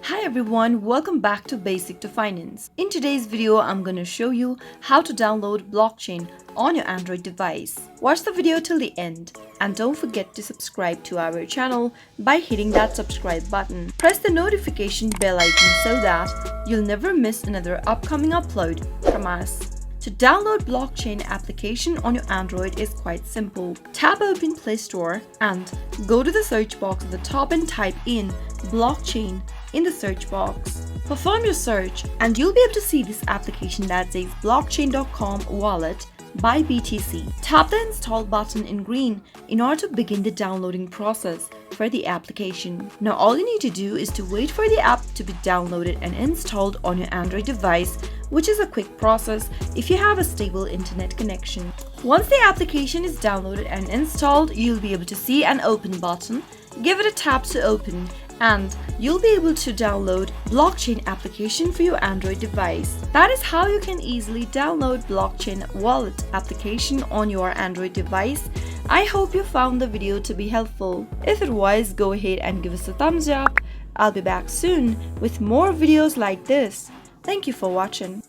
Hi everyone, welcome back to Basic to Finance. In today's video, I'm going to show you how to download blockchain on your Android device. Watch the video till the end and don't forget to subscribe to our channel by hitting that subscribe button. Press the notification bell icon so that you'll never miss another upcoming upload from us. To download blockchain application on your Android is quite simple. Tap open Play Store and go to the search box at the top and type in blockchain in the search box. Perform your search and you'll be able to see this application that says blockchain.com wallet by BTC. Tap the install button in green in order to begin the downloading process for the application. Now all you need to do is to wait for the app to be downloaded and installed on your Android device, which is a quick process if you have a stable internet connection. Once the application is downloaded and installed, you'll be able to see an open button. Give it a tap to open and you'll be able to download blockchain application for your Android device. That is how you can easily download blockchain wallet application on your Android device. I hope you found the video to be helpful. If it was, go ahead and give us a thumbs up. I'll be back soon with more videos like this. Thank you for watching.